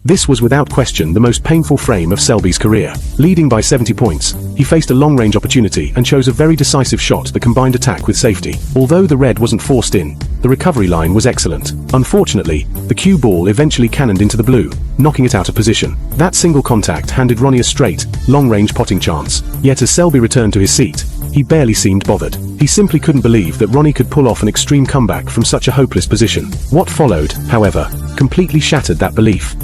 This was without question the most painful frame of Selby's career. Leading by 70 points, he faced a long-range opportunity and chose a very decisive shot that combined attack with safety. Although the red wasn't forced in, the recovery line was excellent. Unfortunately, the cue ball eventually cannoned into the blue, knocking it out of position. That single contact handed Ronnie a straight, long-range potting chance. Yet as Selby returned to his seat, he barely seemed bothered. He simply couldn't believe that Ronnie could pull off an extreme comeback from such a hopeless position. What followed, however, completely shattered that belief.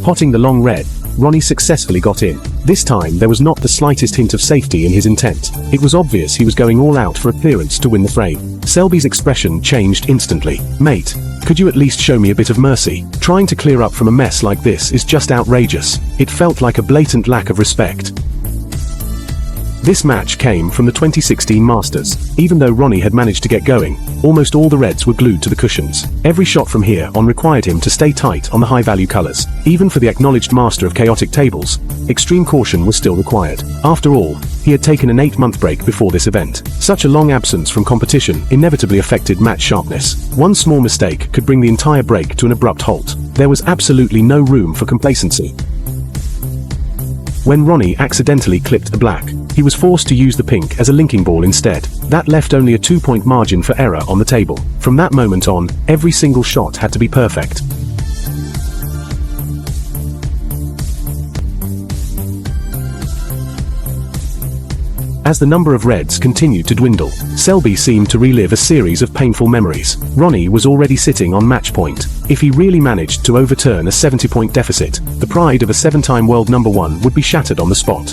Potting the long red, Ronnie successfully got in. This time there was not the slightest hint of safety in his intent. It was obvious he was going all out for a clearance to win the frame. Selby's expression changed instantly. "Mate, could you at least show me a bit of mercy? Trying to clear up from a mess like this is just outrageous." It felt like a blatant lack of respect. This match came from the 2016 Masters. Even though Ronnie had managed to get going, almost all the reds were glued to the cushions. Every shot from here on required him to stay tight on the high-value colors. Even for the acknowledged master of chaotic tables, extreme caution was still required. After all, he had taken an 8-month break before this event. Such a long absence from competition inevitably affected match sharpness. One small mistake could bring the entire break to an abrupt halt. There was absolutely no room for complacency. When Ronnie accidentally clipped the black, he was forced to use the pink as a linking ball instead. That left only a 2-point margin for error on the table. From that moment on, every single shot had to be perfect. As the number of reds continued to dwindle, Selby seemed to relive a series of painful memories. Ronnie was already sitting on match point. If he really managed to overturn a 70-point deficit, the pride of a 7-time world number 1 would be shattered on the spot.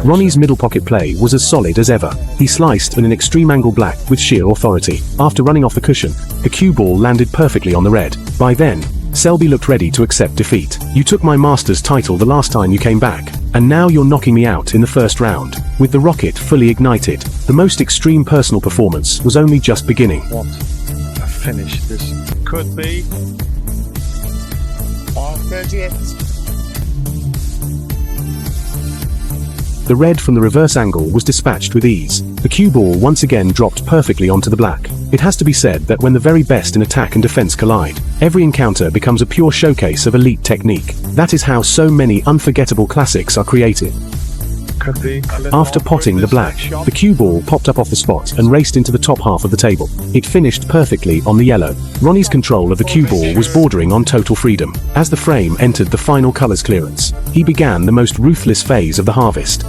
Ronnie's middle pocket play was as solid as ever. He sliced in an extreme angle black with sheer authority. After running off the cushion, the cue ball landed perfectly on the red. By then, Selby looked ready to accept defeat. "You took my Masters title the last time you came back, and now you're knocking me out in the first round." With the rocket fully ignited, the most extreme personal performance was only just beginning. What a finish this could be. 38. The red from the reverse angle was dispatched with ease. The cue ball once again dropped perfectly onto the black. It has to be said that when the very best in attack and defense collide, every encounter becomes a pure showcase of elite technique. That is how so many unforgettable classics are created. After potting the black, the cue ball popped up off the spot and raced into the top half of the table. It finished perfectly on the yellow. Ronnie's control of the cue ball was bordering on total freedom. As the frame entered the final colors clearance, he began the most ruthless phase of the harvest.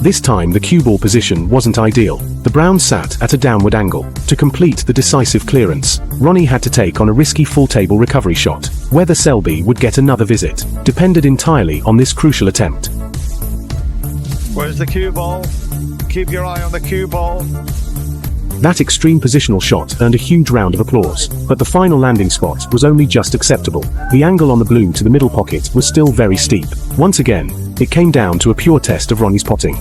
This time the cue ball position wasn't ideal. The brown sat at a downward angle. To complete the decisive clearance, Ronnie had to take on a risky full-table recovery shot. Whether Selby would get another visit depended entirely on this crucial attempt. Where's the cue ball? Keep your eye on the cue ball. That extreme positional shot earned a huge round of applause, but the final landing spot was only just acceptable. The angle on the blue to the middle pocket was still very steep. Once again, it came down to a pure test of Ronnie's potting.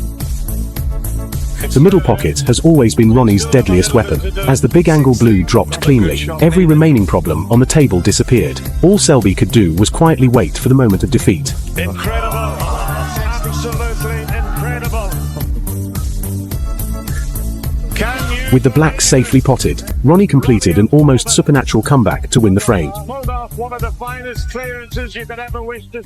The middle pocket has always been Ronnie's deadliest weapon. As the big angle blue dropped cleanly, every remaining problem on the table disappeared. All Selby could do was quietly wait for the moment of defeat. Incredible! Absolutely incredible! With the black safely potted, Ronnie completed an almost supernatural comeback to win the frame. Pulled off one of the finest clearances you could ever wish to